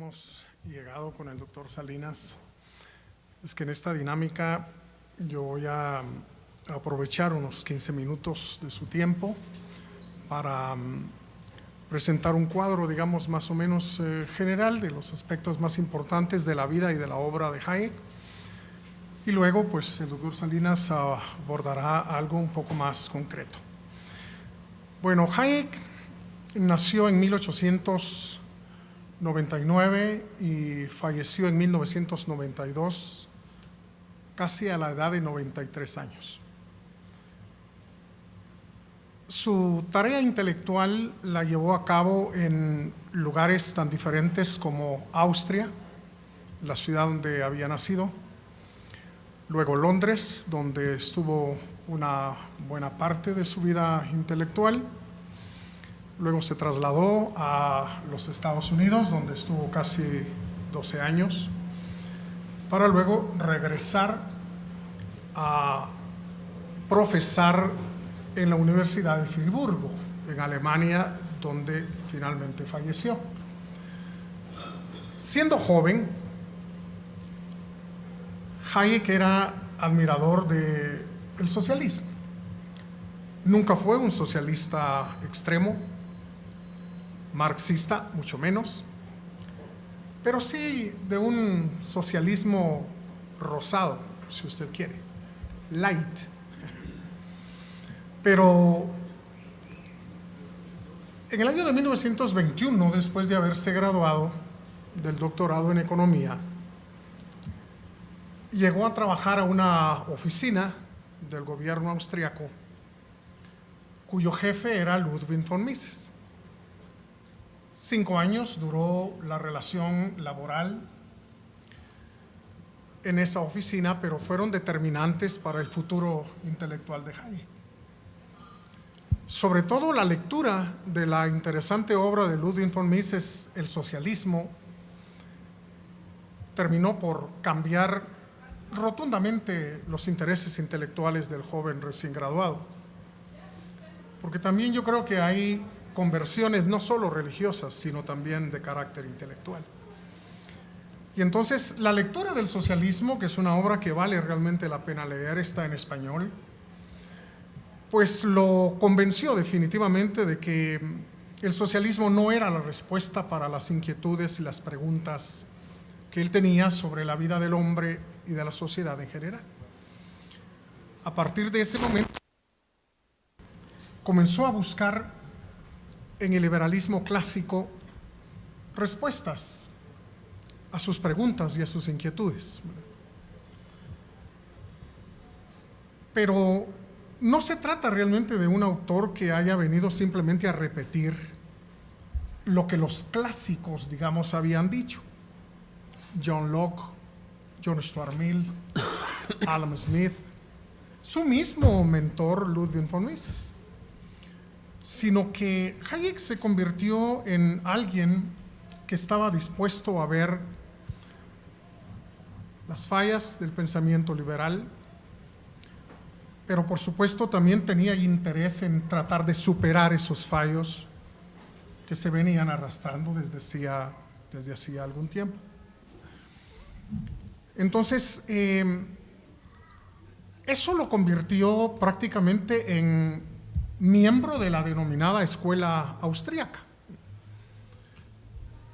hemos llegado con el doctor Salinas es que en esta dinámica yo voy a aprovechar unos 15 minutos de su tiempo para presentar un cuadro, digamos, más o menos general de los aspectos más importantes de la vida y de la obra de Hayek. Y luego, pues, el doctor Salinas abordará algo un poco más concreto. Bueno, Hayek nació en 1899 y falleció en 1992, casi a la edad de 93 años. Su tarea intelectual la llevó a cabo en lugares tan diferentes como Austria, la ciudad donde había nacido, luego Londres, donde estuvo una buena parte de su vida intelectual, luego se trasladó a los Estados Unidos, donde estuvo casi 12 años, para luego regresar a profesar en la Universidad de Friburgo, en Alemania, donde finalmente falleció. Siendo joven, Hayek era admirador del socialismo. Nunca fue un socialista extremo, marxista, mucho menos, pero sí de un socialismo rosado, si usted quiere, light. Pero en el año de 1921, después de haberse graduado del doctorado en economía, llegó a trabajar a una oficina del gobierno austriaco, cuyo jefe era Ludwig von Mises. 5 años duró la relación laboral en esa oficina, pero fueron determinantes para el futuro intelectual de Hayek. Sobre todo la lectura de la interesante obra de Ludwig von Mises, El socialismo, terminó por cambiar rotundamente los intereses intelectuales del joven recién graduado. Porque también yo creo que hay conversiones no solo religiosas, sino también de carácter intelectual. Y entonces la lectura del socialismo, que es una obra que vale realmente la pena leer, está en español, pues lo convenció definitivamente de que el socialismo no era la respuesta para las inquietudes y las preguntas que él tenía sobre la vida del hombre y de la sociedad en general. A partir de ese momento, comenzó a buscar en el liberalismo clásico respuestas a sus preguntas y a sus inquietudes. Pero no se trata realmente de un autor que haya venido simplemente a repetir lo que los clásicos, digamos, habían dicho. John Locke, John Stuart Mill, Adam Smith, su mismo mentor Ludwig von Mises, sino que Hayek se convirtió en alguien que estaba dispuesto a ver las fallas del pensamiento liberal, pero por supuesto también tenía interés en tratar de superar esos fallos que se venían arrastrando desde hacía algún tiempo. Entonces, eso lo convirtió prácticamente en miembro de la denominada escuela austríaca.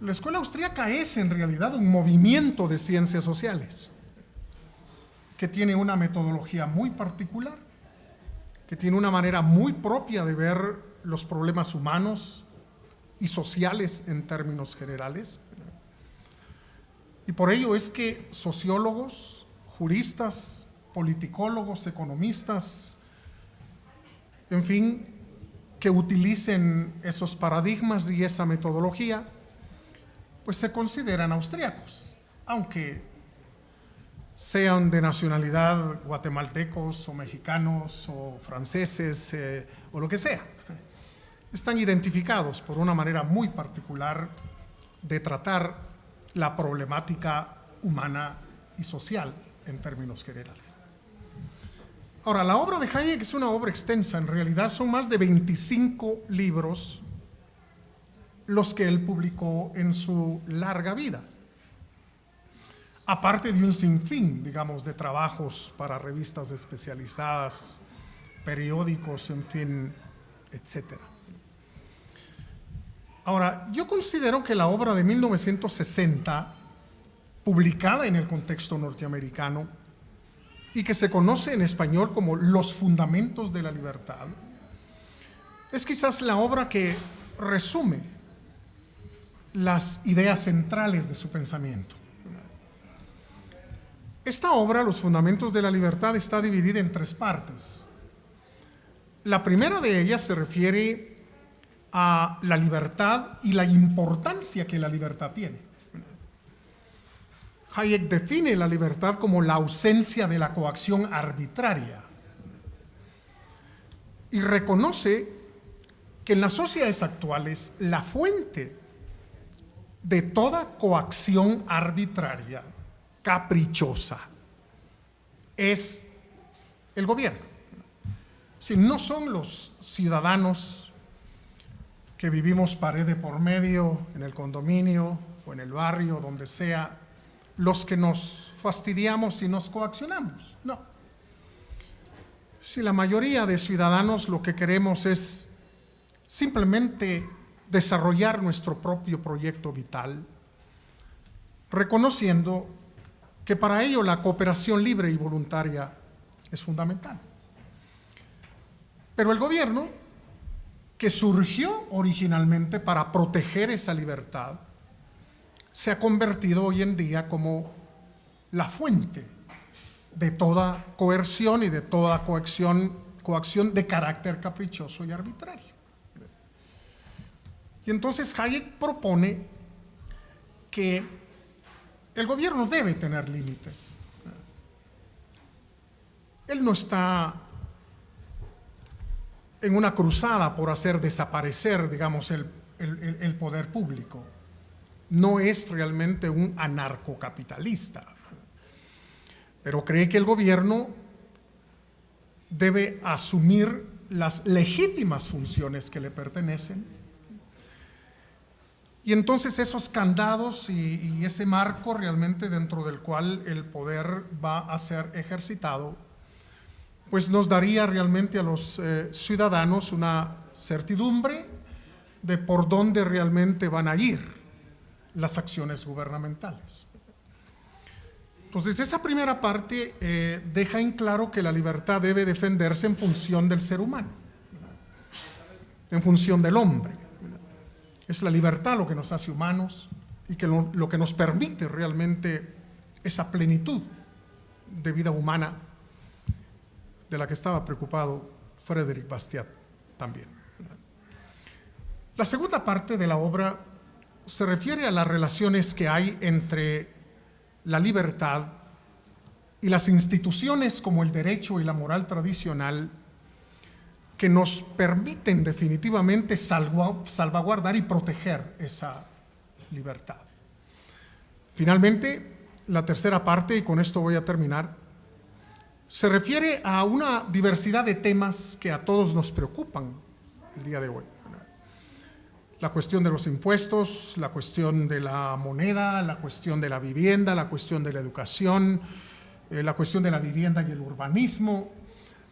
La escuela austríaca es en realidad un movimiento de ciencias sociales que tiene una metodología muy particular, que tiene una manera muy propia de ver los problemas humanos y sociales en términos generales. Y por ello es que sociólogos, juristas, politicólogos, economistas, en fin, que utilicen esos paradigmas y esa metodología, pues se consideran austríacos, aunque sean de nacionalidad guatemaltecos o mexicanos o franceses o lo que sea. Están identificados por una manera muy particular de tratar la problemática humana y social en términos generales. Ahora, la obra de Hayek es una obra extensa, en realidad son más de 25 libros los que él publicó en su larga vida, aparte de un sinfín, digamos, de trabajos para revistas especializadas, periódicos, en fin, etc. Ahora, yo considero que la obra de 1960, publicada en el contexto norteamericano y que se conoce en español como Los Fundamentos de la Libertad, es quizás la obra que resume las ideas centrales de su pensamiento. Esta obra, Los Fundamentos de la Libertad, está dividida en 3 partes. La primera de ellas se refiere a la libertad y la importancia que la libertad tiene. Hayek define la libertad como la ausencia de la coacción arbitraria y reconoce que en las sociedades actuales la fuente de toda coacción arbitraria, caprichosa, es el gobierno. Si no son los ciudadanos que vivimos pared de por medio en el condominio o en el barrio, donde sea, los que nos fastidiamos y nos coaccionamos. No. Si la mayoría de ciudadanos lo que queremos es simplemente desarrollar nuestro propio proyecto vital, reconociendo que para ello la cooperación libre y voluntaria es fundamental. Pero el gobierno, que surgió originalmente para proteger esa libertad, se ha convertido hoy en día como la fuente de toda coerción y de toda coacción de carácter caprichoso y arbitrario. Y entonces Hayek propone que el gobierno debe tener límites. Él no está en una cruzada por hacer desaparecer, digamos, el poder público. No es realmente un anarcocapitalista, pero cree que el gobierno debe asumir las legítimas funciones que le pertenecen. Y entonces esos candados y ese marco realmente dentro del cual el poder va a ser ejercitado, pues nos daría realmente a los ciudadanos una certidumbre de por dónde realmente van a ir las acciones gubernamentales. Entonces, esa primera parte deja en claro que la libertad debe defenderse en función del ser humano, en función del hombre. Es la libertad lo que nos hace humanos y que lo que nos permite realmente esa plenitud de vida humana de la que estaba preocupado Frédéric Bastiat también. La segunda parte de la obra se refiere a las relaciones que hay entre la libertad y las instituciones como el derecho y la moral tradicional que nos permiten definitivamente salvaguardar y proteger esa libertad. Finalmente, la tercera parte, y con esto voy a terminar, se refiere a una diversidad de temas que a todos nos preocupan el día de hoy. La cuestión de los impuestos, la cuestión de la moneda, la cuestión de la vivienda, la cuestión de la educación, la cuestión de la vivienda y el urbanismo,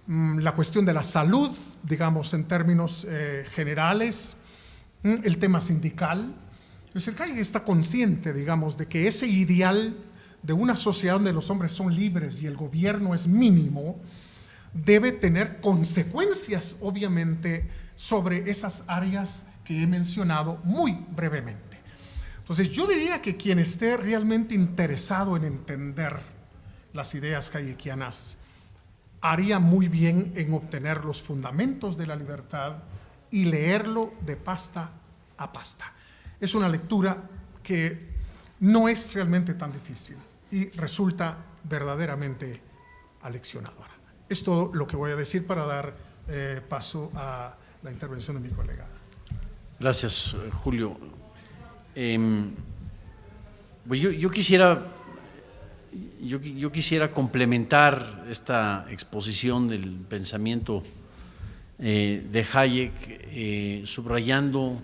la cuestión de la salud, digamos en términos generales, el tema sindical. Es decir, Hayek está consciente, digamos, de que ese ideal de una sociedad donde los hombres son libres y el gobierno es mínimo, debe tener consecuencias, obviamente, sobre esas áreas que he mencionado muy brevemente. Entonces, yo diría que quien esté realmente interesado en entender las ideas hayekianas haría muy bien en obtener los fundamentos de la libertad y leerlo de pasta a pasta. Es una lectura que no es realmente tan difícil y resulta verdaderamente aleccionadora. Es todo lo que voy a decir para dar paso a la intervención de mi colega. Gracias, Julio. Yo quisiera complementar esta exposición del pensamiento de Hayek, subrayando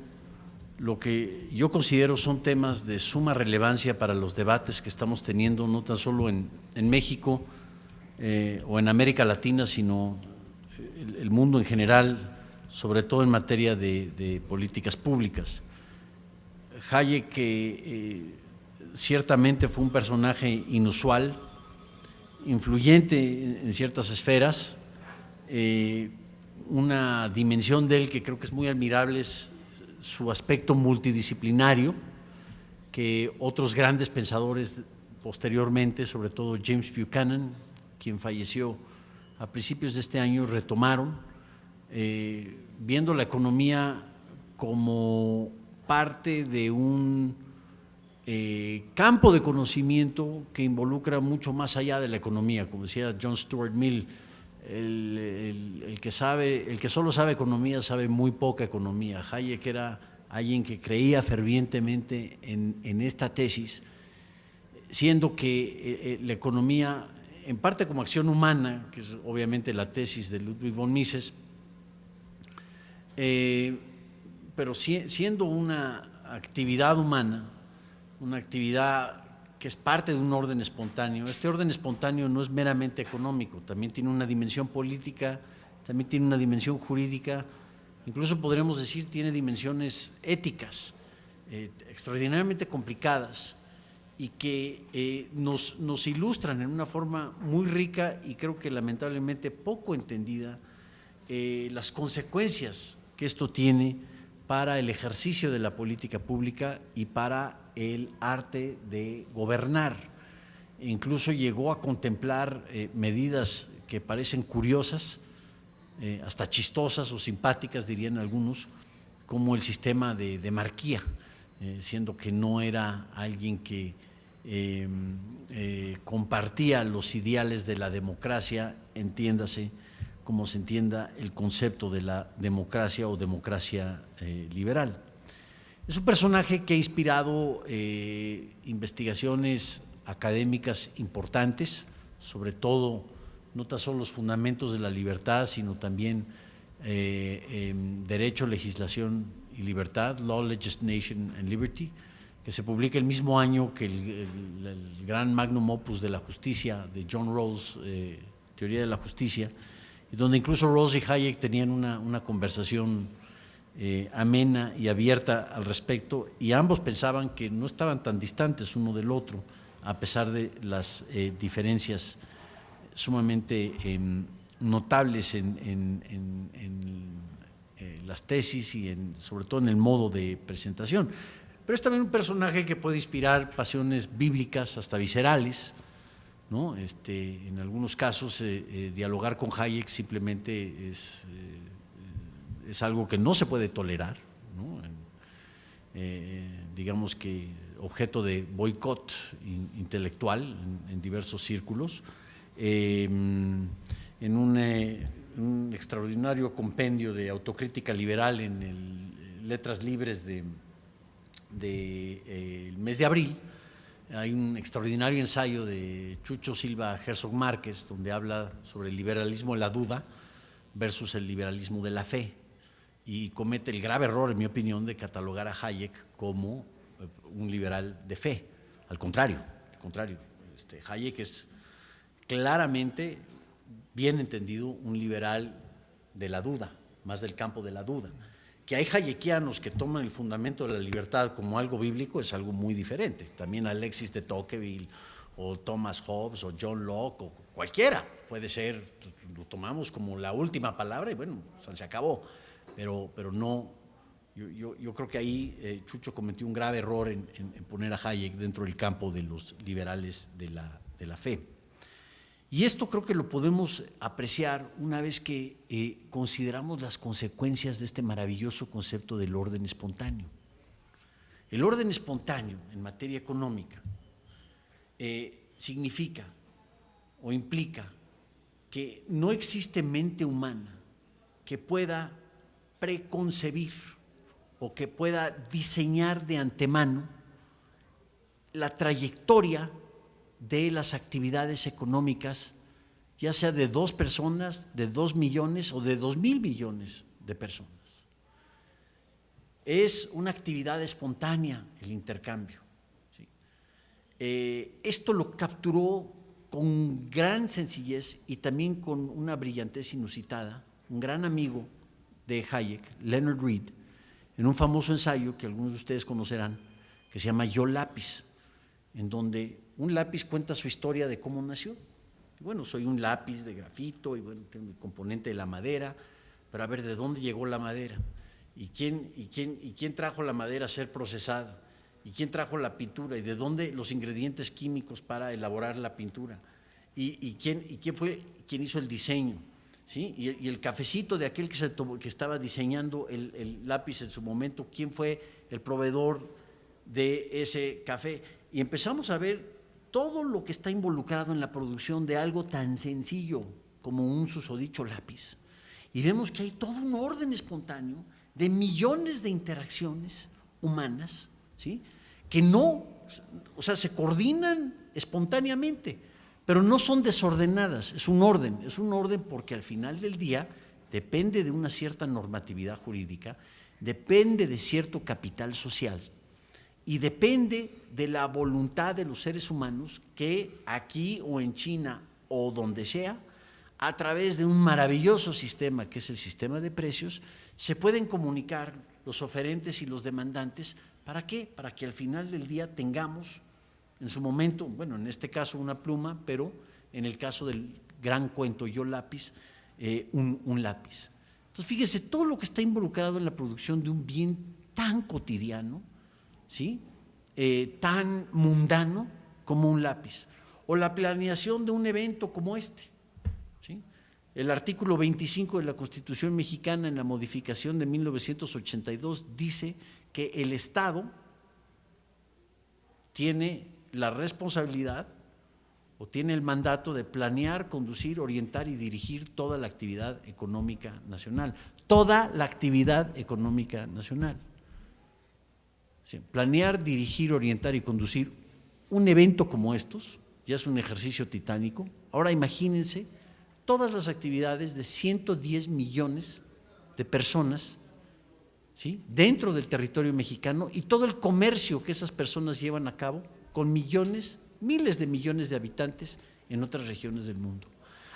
lo que yo considero son temas de suma relevancia para los debates que estamos teniendo, no tan solo en México o en América Latina, sino el mundo en general, sobre todo en materia de políticas públicas. Hayek, ciertamente fue un personaje inusual, influyente en ciertas esferas, una dimensión de él que creo que es muy admirable es su aspecto multidisciplinario, que otros grandes pensadores posteriormente, sobre todo James Buchanan, quien falleció a principios de este año, retomaron, viendo la economía como parte de un campo de conocimiento que involucra mucho más allá de la economía. Como decía John Stuart Mill, el que solo sabe economía sabe muy poca economía. Hayek era alguien que creía fervientemente en esta tesis, siendo que la economía, en parte como acción humana, que es obviamente la tesis de Ludwig von Mises, pero siendo una actividad humana, una actividad que es parte de un orden espontáneo. Este orden espontáneo no es meramente económico, también tiene una dimensión política, también tiene una dimensión jurídica, incluso podremos decir tiene dimensiones éticas extraordinariamente complicadas y que nos ilustran en una forma muy rica y creo que lamentablemente poco entendida las consecuencias que esto tiene para el ejercicio de la política pública y para el arte de gobernar. Incluso llegó a contemplar medidas que parecen curiosas, hasta chistosas o simpáticas, dirían algunos, como el sistema de demarquía, siendo que no era alguien que compartía los ideales de la democracia, entiéndase, como se entienda el concepto de la democracia o democracia liberal. Es un personaje que ha inspirado investigaciones académicas importantes, sobre todo no tan solo los fundamentos de la libertad, sino también derecho, legislación y libertad, Law, Legislation and Liberty, que se publica el mismo año que el gran magnum opus de la justicia de John Rawls, Teoría de la Justicia, y donde incluso Rawls y Hayek tenían una conversación amena y abierta al respecto, y ambos pensaban que no estaban tan distantes uno del otro, a pesar de las diferencias sumamente notables en las tesis y sobre todo en el modo de presentación. Pero es también un personaje que puede inspirar pasiones bíblicas hasta viscerales, ¿no? En algunos casos dialogar con Hayek simplemente es algo que no se puede tolerar, ¿no? Digamos que objeto de boicot intelectual en diversos círculos, en un extraordinario compendio de autocrítica liberal en Letras Libres del mes de abril. Hay un extraordinario ensayo de Chucho Silva Herzog Márquez, donde habla sobre el liberalismo de la duda versus el liberalismo de la fe, y comete el grave error, en mi opinión, de catalogar a Hayek como un liberal de fe. Al contrario, Hayek es claramente, bien entendido, un liberal de la duda, más del campo de la duda. Que hay hayekianos que toman el fundamento de la libertad como algo bíblico es algo muy diferente. También Alexis de Tocqueville o Thomas Hobbes o John Locke o cualquiera puede ser, lo tomamos como la última palabra y bueno, se acabó. Pero no, yo creo que ahí Chucho cometió un grave error en poner a Hayek dentro del campo de los liberales de la fe. Y esto creo que lo podemos apreciar una vez que consideramos las consecuencias de este maravilloso concepto del orden espontáneo. El orden espontáneo en materia económica significa o implica que no existe mente humana que pueda preconcebir o que pueda diseñar de antemano la trayectoria de las actividades económicas, ya sea de 2 personas, de 2 millones o de 2.000 millones de personas. es una actividad espontánea el intercambio. ¿Sí? Esto lo capturó con gran sencillez y también con una brillantez inusitada un gran amigo de Hayek, Leonard Read, en un famoso ensayo que algunos de ustedes conocerán, que se llama Yo lápiz, en donde un lápiz cuenta su historia de cómo nació. Y bueno, soy un lápiz de grafito y bueno, tengo el componente de la madera, pero a ver, ¿de dónde llegó la madera? ¿Y quién trajo la madera a ser procesada? ¿Y quién trajo la pintura? ¿Y de dónde los ingredientes químicos para elaborar la pintura? ¿Y quién fue quien hizo el diseño? ¿Sí? Y el cafecito de aquel que estaba diseñando el lápiz en su momento, ¿quién fue el proveedor de ese café? Y empezamos a ver todo lo que está involucrado en la producción de algo tan sencillo como un susodicho lápiz. Y vemos que hay todo un orden espontáneo de millones de interacciones humanas, ¿sí? Que no, o sea, se coordinan espontáneamente, pero no son desordenadas, es un orden porque al final del día depende de una cierta normatividad jurídica, depende de cierto capital social y depende de la voluntad de los seres humanos que aquí o en China o donde sea, a través de un maravilloso sistema que es el sistema de precios, se pueden comunicar los oferentes y los demandantes. ¿Para qué? Para que al final del día tengamos en su momento, bueno, en este caso una pluma, pero en el caso del gran cuento Yo lápiz, un lápiz. Entonces, fíjense, todo lo que está involucrado en la producción de un bien tan cotidiano, ¿sí? Tan mundano como un lápiz, o la planeación de un evento como este, ¿sí? El artículo 25 de la Constitución mexicana en la modificación de 1982 dice que el Estado tiene la responsabilidad o tiene el mandato de planear, conducir, orientar y dirigir toda la actividad económica nacional. Toda la actividad económica nacional. Sí, planear, dirigir, orientar y conducir un evento como estos, ya es un ejercicio titánico. Ahora imagínense todas las actividades de 110 millones de personas, ¿sí?, dentro del territorio mexicano y todo el comercio que esas personas llevan a cabo con millones, miles de millones de habitantes en otras regiones del mundo.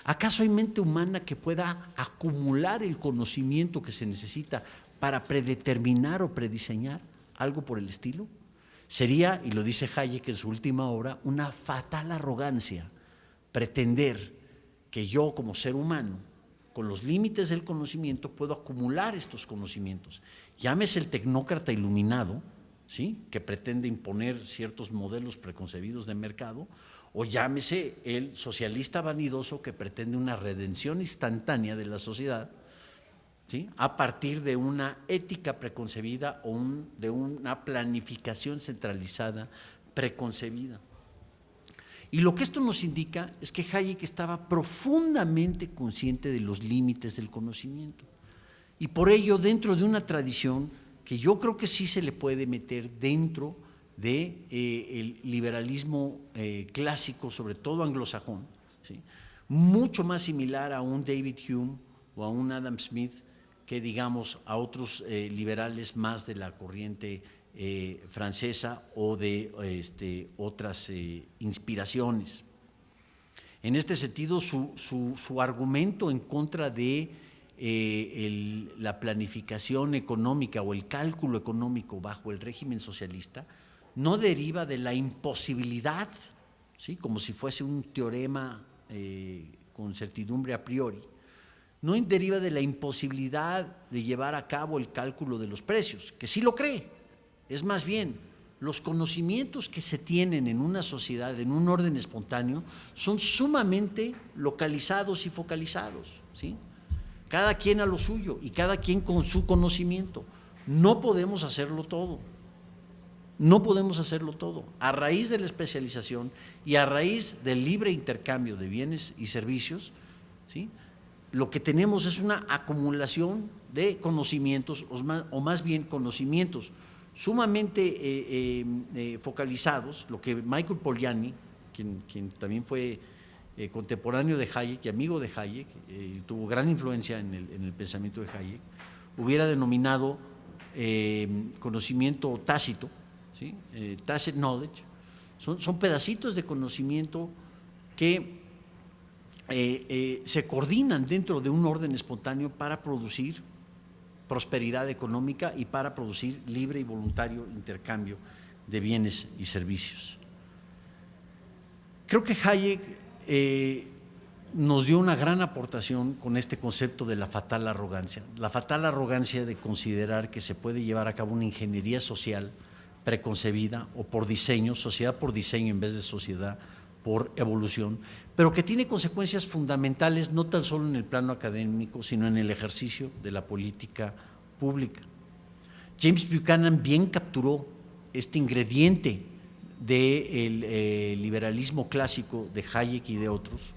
¿Acaso hay mente humana que pueda acumular el conocimiento que se necesita para predeterminar o prediseñar algo por el estilo? Sería, y lo dice Hayek en su última obra, una fatal arrogancia pretender que yo como ser humano, con los límites del conocimiento, puedo acumular estos conocimientos. Llámese el tecnócrata iluminado, ¿sí?, que pretende imponer ciertos modelos preconcebidos de mercado, o llámese el socialista vanidoso que pretende una redención instantánea de la sociedad, ¿sí?, a partir de una ética preconcebida o de una planificación centralizada preconcebida. Y lo que esto nos indica es que Hayek estaba profundamente consciente de los límites del conocimiento. Y por ello, dentro de una tradición que yo creo que sí se le puede meter dentro de el liberalismo clásico, sobre todo anglosajón, ¿sí?, mucho más similar a un David Hume o a un Adam Smith que, digamos, a otros liberales más de la corriente francesa o de otras inspiraciones. En este sentido, su argumento en contra de la planificación económica o el cálculo económico bajo el régimen socialista no deriva de la imposibilidad, ¿sí?, como si fuese un teorema con certidumbre a priori, no deriva de la imposibilidad de llevar a cabo el cálculo de los precios, que sí lo cree. Es más bien, los conocimientos que se tienen en una sociedad, en un orden espontáneo, son sumamente localizados y focalizados, ¿sí? Cada quien a lo suyo y cada quien con su conocimiento. No podemos hacerlo todo. No podemos hacerlo todo. A raíz de la especialización y a raíz del libre intercambio de bienes y servicios, ¿sí?, lo que tenemos es una acumulación de conocimientos, o más bien conocimientos sumamente focalizados, lo que Michael Polanyi, quien también fue contemporáneo de Hayek y amigo de Hayek, tuvo gran influencia en el pensamiento de Hayek, hubiera denominado conocimiento tácito, ¿sí? Tacit knowledge, son pedacitos de conocimiento que se coordinan dentro de un orden espontáneo para producir prosperidad económica y para producir libre y voluntario intercambio de bienes y servicios. Creo que Hayek nos dio una gran aportación con este concepto de la fatal arrogancia de considerar que se puede llevar a cabo una ingeniería social preconcebida o por diseño, sociedad por diseño en vez de sociedad por evolución, pero que tiene consecuencias fundamentales no tan solo en el plano académico, sino en el ejercicio de la política pública. James Buchanan bien capturó este ingrediente del liberalismo clásico de Hayek y de otros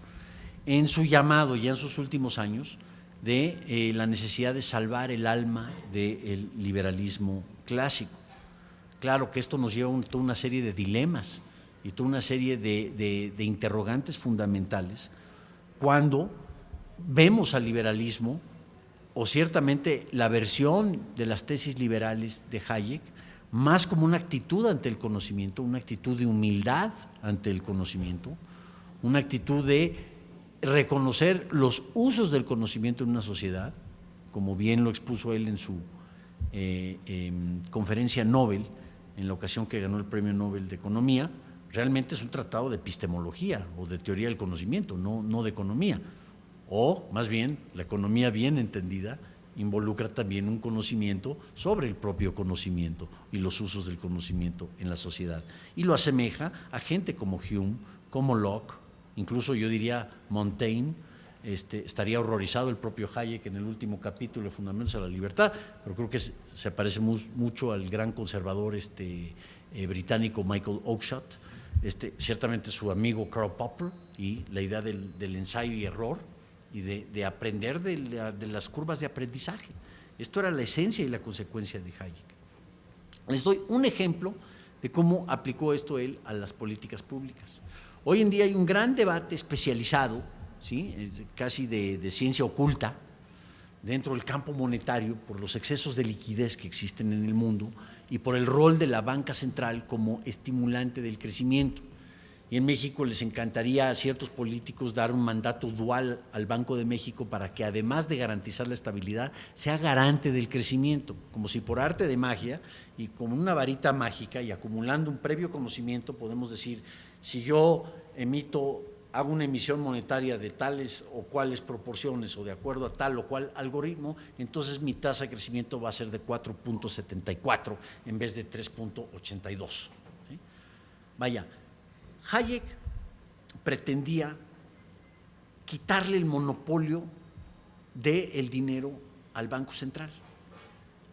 en su llamado ya en sus últimos años de la necesidad de salvar el alma del liberalismo clásico. Claro que esto nos lleva a toda una serie de dilemas y toda una serie de interrogantes fundamentales cuando vemos al liberalismo, o ciertamente la versión de las tesis liberales de Hayek, más como una actitud ante el conocimiento, una actitud de humildad ante el conocimiento, una actitud de reconocer los usos del conocimiento en una sociedad, como bien lo expuso él en su conferencia Nobel, en la ocasión que ganó el Premio Nobel de Economía. Realmente es un tratado de epistemología o de teoría del conocimiento, no de economía. O más bien, la economía bien entendida involucra también un conocimiento sobre el propio conocimiento y los usos del conocimiento en la sociedad. Y lo asemeja a gente como Hume, como Locke, incluso yo diría Montaigne. Estaría horrorizado el propio Hayek en el último capítulo de Fundamentos de la Libertad, pero creo que se parece mucho al gran conservador británico Michael Oakeshott, ciertamente su amigo Karl Popper, y la idea del ensayo y error y de aprender de las curvas de aprendizaje. Esto era la esencia y la consecuencia de Hayek. Les doy un ejemplo de cómo aplicó esto él a las políticas públicas. Hoy en día hay un gran debate especializado, ¿sí? Casi de ciencia oculta, dentro del campo monetario, por los excesos de liquidez que existen en el mundo y por el rol de la banca central como estimulante del crecimiento. Y en México les encantaría a ciertos políticos dar un mandato dual al Banco de México para que, además de garantizar la estabilidad, sea garante del crecimiento, como si por arte de magia y con una varita mágica y acumulando un previo conocimiento podemos decir, si yo hago una emisión monetaria de tales o cuales proporciones o de acuerdo a tal o cual algoritmo, entonces mi tasa de crecimiento va a ser de 4.74 en vez de 3.82. ¿Sí? Vaya, Hayek pretendía quitarle el monopolio del dinero al Banco Central.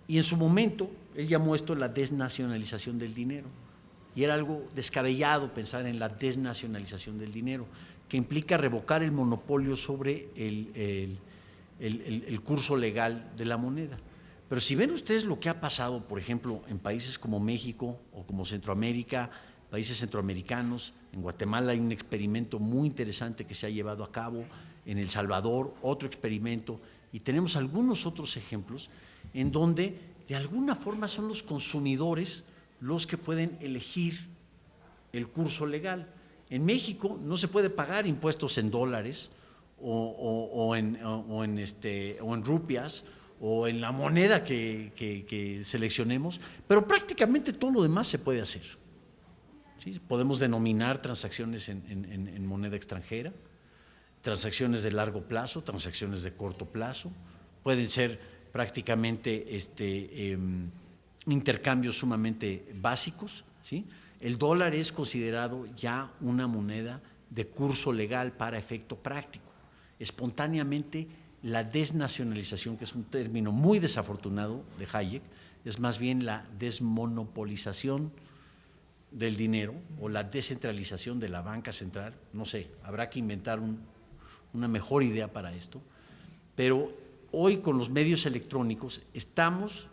Y en su momento, él llamó esto la desnacionalización del dinero. Y era algo descabellado pensar en la desnacionalización del dinero, que implica revocar el monopolio sobre el curso legal de la moneda. Pero si ven ustedes lo que ha pasado, por ejemplo, en países como México o como Centroamérica, países centroamericanos, en Guatemala hay un experimento muy interesante que se ha llevado a cabo, en El Salvador otro experimento, y tenemos algunos otros ejemplos en donde de alguna forma son los consumidores los que pueden elegir el curso legal. En México no se puede pagar impuestos en dólares o en rupias o en la moneda que seleccionemos, pero prácticamente todo lo demás se puede hacer. ¿Sí? Podemos denominar transacciones en moneda extranjera, transacciones de largo plazo, transacciones de corto plazo, pueden ser prácticamente intercambios sumamente básicos, ¿sí? El dólar es considerado ya una moneda de curso legal para efecto práctico. Espontáneamente, la desnacionalización, que es un término muy desafortunado de Hayek, es más bien la desmonopolización del dinero o la descentralización de la banca central. No sé, habrá que inventar una mejor idea para esto, pero hoy con los medios electrónicos estamos,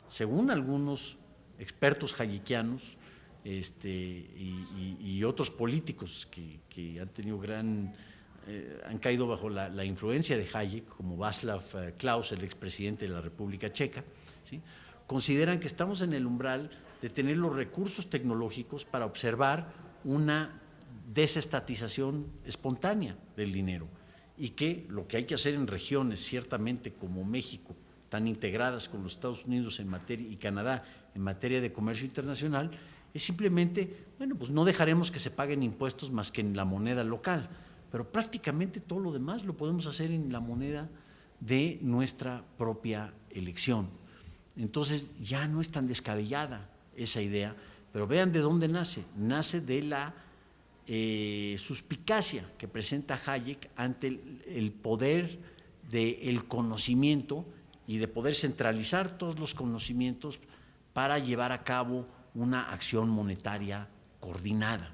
según algunos expertos hayekianos y otros políticos que han tenido han caído bajo la influencia de Hayek, como Václav Klaus, el expresidente de la República Checa, ¿sí? consideran que estamos en el umbral de tener los recursos tecnológicos para observar una desestatización espontánea del dinero y que lo que hay que hacer en regiones, ciertamente como México, tan integradas con los Estados Unidos en materia, y Canadá en materia de comercio internacional, es simplemente, bueno, pues no dejaremos que se paguen impuestos más que en la moneda local, pero prácticamente todo lo demás lo podemos hacer en la moneda de nuestra propia elección. Entonces ya no es tan descabellada esa idea, pero vean de dónde nace. Nace de la suspicacia que presenta Hayek ante el poder del conocimiento y de poder centralizar todos los conocimientos para llevar a cabo una acción monetaria coordinada,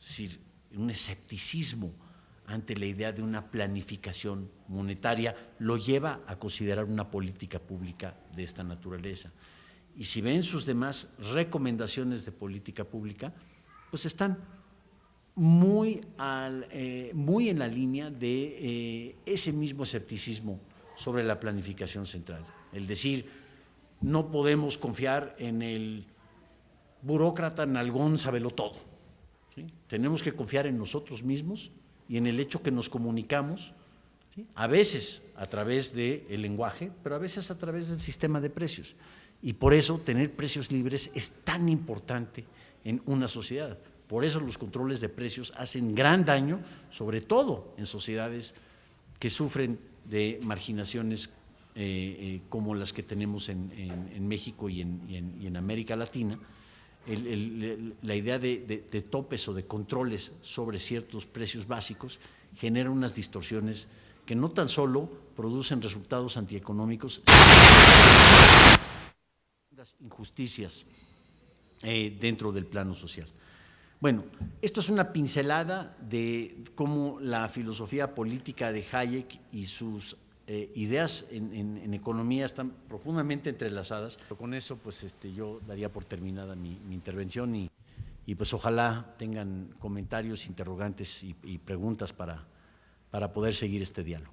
es decir, un escepticismo ante la idea de una planificación monetaria lo lleva a considerar una política pública de esta naturaleza. Y si ven sus demás recomendaciones de política pública, pues están muy en la línea de ese mismo escepticismo sobre la planificación central. El decir, no podemos confiar en el burócrata nalgón sabelotodo, ¿sí? Tenemos que confiar en nosotros mismos y en el hecho que nos comunicamos, ¿sí? A veces a través del lenguaje, pero a veces a través del sistema de precios. Y por eso tener precios libres es tan importante en una sociedad. Por eso los controles de precios hacen gran daño, sobre todo en sociedades que sufren de marginaciones como las que tenemos en México y en América Latina. La idea de topes o de controles sobre ciertos precios básicos genera unas distorsiones que no tan solo producen resultados antieconómicos, sino las injusticias dentro del plano social. Bueno, esto es una pincelada de cómo la filosofía política de Hayek y sus ideas en economía están profundamente entrelazadas. Pero con eso, pues yo daría por terminada mi intervención y pues ojalá tengan comentarios, interrogantes y preguntas para poder seguir este diálogo.